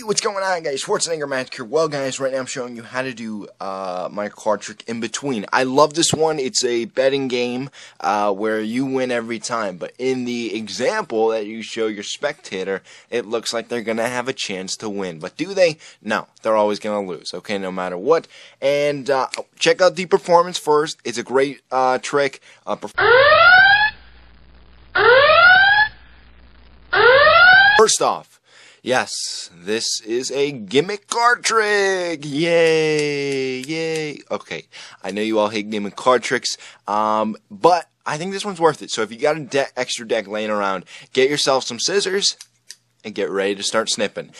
What's going on, guys? Schwarzeneggermagic here. Well, guys, right now I'm showing you how to do my card trick in between. I love this one. It's a betting game where you win every time. But in the example that you show your spectator, it looks like they're going to have a chance to win. But do they? No. They're always going to lose, okay, no matter what. And check out the performance first. It's a great trick. First off, yes, this is a gimmick card trick! Yay! Yay! Okay, I know you all hate gimmick card tricks, but I think this one's worth it. So if you got a extra deck laying around, get yourself some scissors and get ready to start snipping.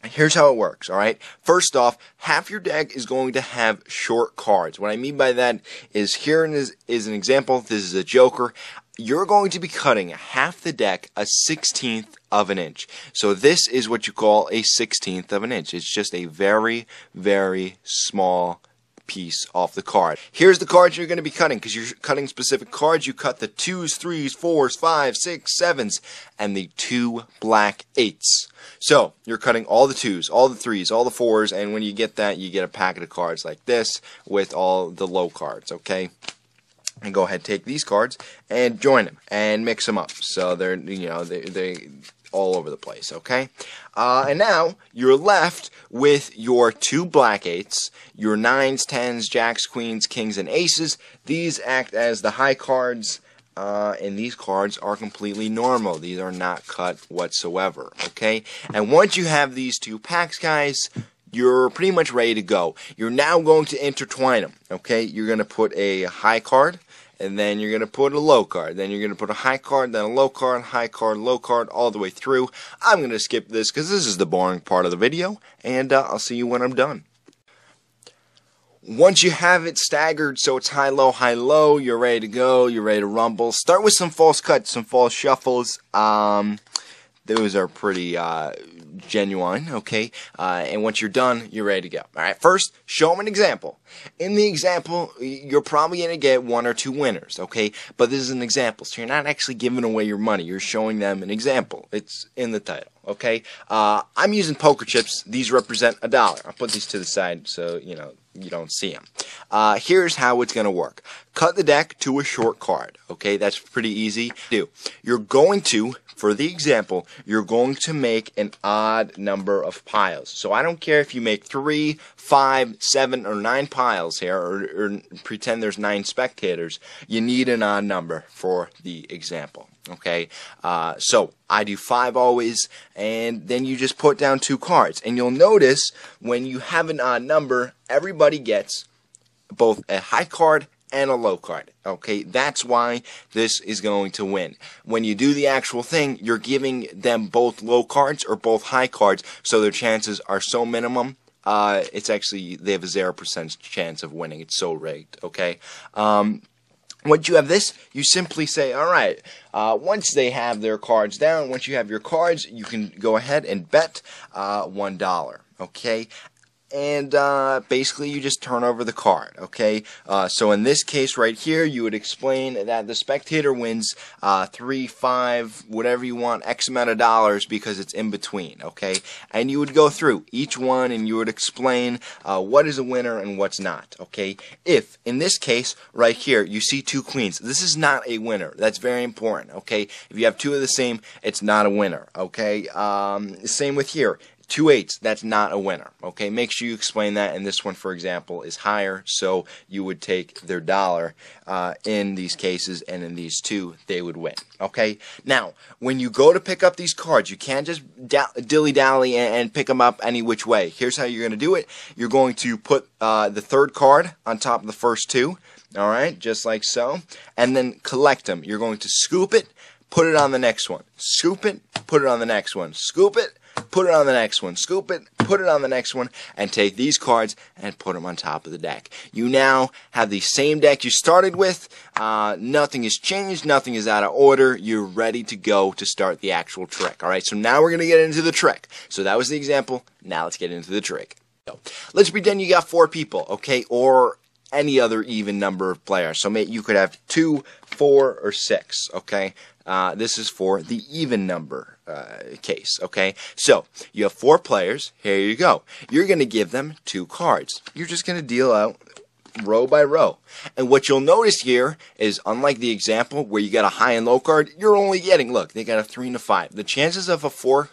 Here's how it works, alright? First off, half your deck is going to have short cards. What I mean by that is, here is an example. This is a joker. You're going to be cutting half the deck a 1/16 of an inch. So this is what you call a 1/16 of an inch. It's just a very, very small piece off the card. Here's the cards you're going to be cutting, because you're cutting specific cards. You cut the 2s, 3s, 4s, 5s, 6s, 7s, and the 2 black 8s. So you're cutting all the 2s, all the 3s, all the 4s, and when you get that, you get a packet of cards like this with all the low cards, okay? And go ahead, take these cards and join them and mix them up. So they're, they all over the place, okay? And now you're left with your 2 black 8s, your 9s, 10s, jacks, queens, kings, and aces. These act as the high cards, and these cards are completely normal. These are not cut whatsoever, okay? And once you have these 2 packs, guys, you're pretty much ready to go. You're now going to intertwine them, okay? You're going to put a high card, and then you're going to put a low card. Then you're going to put a high card, then a low card, high card, low card, all the way through. I'm going to skip this because this is the boring part of the video, and I'll see you when I'm done. Once you have it staggered so it's high, low, you're ready to go, you're ready to rumble. Start with some false cuts, some false shuffles. Those are pretty genuine, okay? And once you're done, you're ready to go. Alright, first, show them an example. In the example, you're probably going to get 1 or 2 winners, okay? But this is an example, so you're not actually giving away your money. You're showing them an example. It's in the title, okay? I'm using poker chips. These represent $1. I'll put these to the side so, you don't see them. Here's how it's going to work. Cut the deck to a short card, okay? That's pretty easy to do. You're going to, for the example, you're going to make an odd number of piles. So I don't care if you make 3, 5, 7, or 9 piles here, or pretend there's 9 spectators. You need an odd number for the example, okay? So I do 5 always, and then you just put down 2 cards. And you'll notice when you have an odd number, everybody gets both a high card and a low card, okay? That's why this is going to win. When you do the actual thing, you're giving them both low cards or both high cards, so their chances are so minimum. It's actually, they have a 0% chance of winning. It's so rigged, okay? Once you have this, you simply say, alright, once they have their cards down, once you have your cards, you can go ahead and bet $1, okay? And basically you just turn over the card, okay? So in this case right here, you would explain that the spectator wins 3, 5, whatever you want, X amount of dollars, because it's in between, okay? And you would go through each one and you would explain what is a winner and what's not, okay? If, in this case, right here, you see 2 queens, this is not a winner. That's very important, okay? If you have 2 of the same, it's not a winner, okay? Same with here. 2 8s, that's not a winner, okay? Make sure you explain that, and this one, for example, is higher, so you would take their $1 in these cases, and in these 2, they would win, okay? Now, when you go to pick up these cards, you can't just dilly-dally and pick them up any which way. Here's how you're going to do it. You're going to put the 3rd card on top of the first 2, alright, just like so, and then collect them. You're going to scoop it, put it on the next one, scoop it, put it on the next one, scoop it, put it on the next one, scoop it, put it on the next one, and take these cards and put them on top of the deck. You now have the same deck you started with. Nothing has changed, nothing is out of order. You're ready to go to start the actual trick. Alright, so now we're going to get into the trick. So that was the example. Now let's get into the trick. So, let's pretend you got 4 people, okay? Or any other even number of players. So you could have 2, 4, or 6, okay? This is for the even number case, okay? So, you have 4 players. Here you go. You're going to give them 2 cards. You're just going to deal out row by row. And what you'll notice here is, unlike the example where you got a high and low card, you're only getting, look, they got a 3 and a 5. The chances of a 4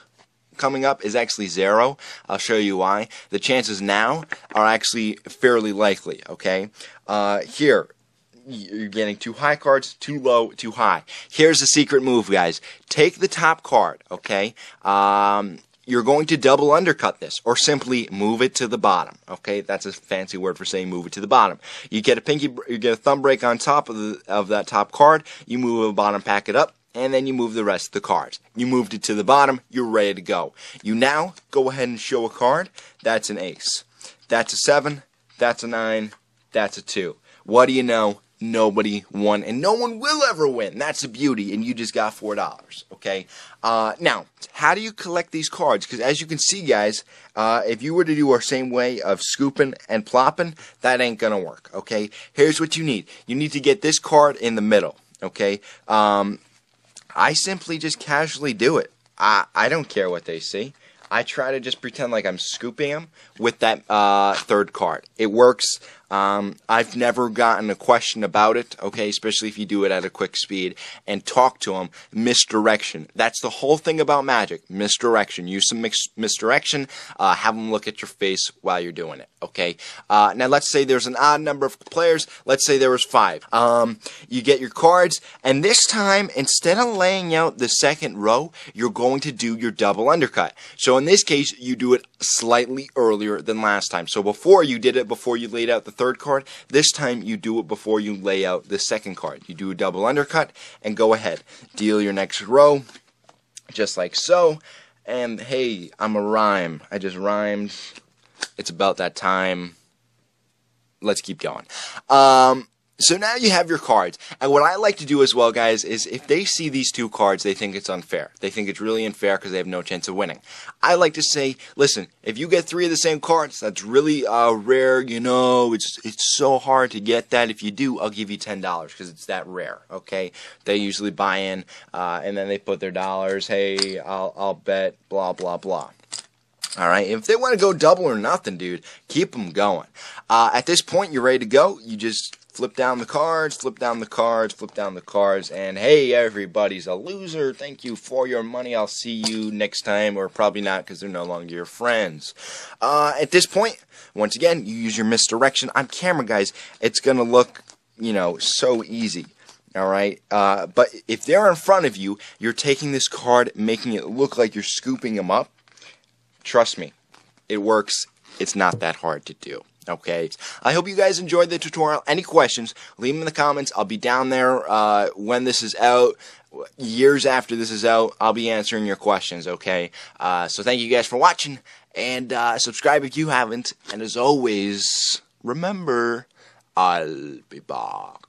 coming up is actually 0. I'll show you why. The chances now are actually fairly likely, okay? Here, you're getting 2 high cards, 2 low, 2 high. Here's the secret move, guys. Take the top card, okay? You're going to double undercut this, or simply move it to the bottom, okay? That's a fancy word for saying move it to the bottom. You get a thumb break on top of that top card, you move the bottom packet up, and then you move the rest of the cards. You moved it to the bottom, you're ready to go. You now go ahead and show a card. That's an ace. That's a 7, that's a 9, that's a 2. What do you know? Nobody won, and no one will ever win. That's the beauty, and you just got $4, okay? Now, how do you collect these cards? Because as you can see, guys, if you were to do our same way of scooping and plopping, that ain't gonna work, okay? Here's what you need. You need to get this card in the middle, okay? I simply just casually do it. I don't care what they see. I try to just pretend like I'm scooping them with that third card. It works. I've never gotten a question about it, okay, especially if you do it at a quick speed, and talk to them. Misdirection. That's the whole thing about magic. Misdirection. Use some misdirection. Have them look at your face while you're doing it, okay? Now, let's say there's an odd number of players. Let's say there was 5. You get your cards, and this time, instead of laying out the second row, you're going to do your double undercut. So in this case, you do it slightly earlier than last time. So before you did it before you laid out the third card, this time you do it before you lay out the second card. You do a double undercut and go ahead. Deal your next row, just like so. And hey, I'm a rhyme. I just rhymed. It's about that time. Let's keep going. So now you have your cards. And what I like to do as well, guys, is if they see these 2 cards, they think it's unfair. They think it's really unfair because they have no chance of winning. I like to say, listen, if you get 3 of the same cards, that's really rare, you know, it's so hard to get that. If you do, I'll give you $10 because it's that rare, okay? They usually buy in, and then they put their dollars, hey, I'll bet, blah, blah, blah. Alright, if they want to go double or nothing, dude, keep them going. At this point, you're ready to go. You just flip down the cards, flip down the cards, flip down the cards, and hey, everybody's a loser. Thank you for your money. I'll see you next time, or probably not because they're no longer your friends. At this point, once again, you use your misdirection on camera, guys. It's going to look, you know, so easy. Alright, but if they're in front of you, you're taking this card, making it look like you're scooping them up. Trust me, it works. It's not that hard to do. Okay, I hope you guys enjoyed the tutorial. Any questions, leave them in the comments. I'll be down there when this is out. Years after this is out, I'll be answering your questions, okay? So thank you guys for watching, and subscribe if you haven't. And as always, remember, I'll be back.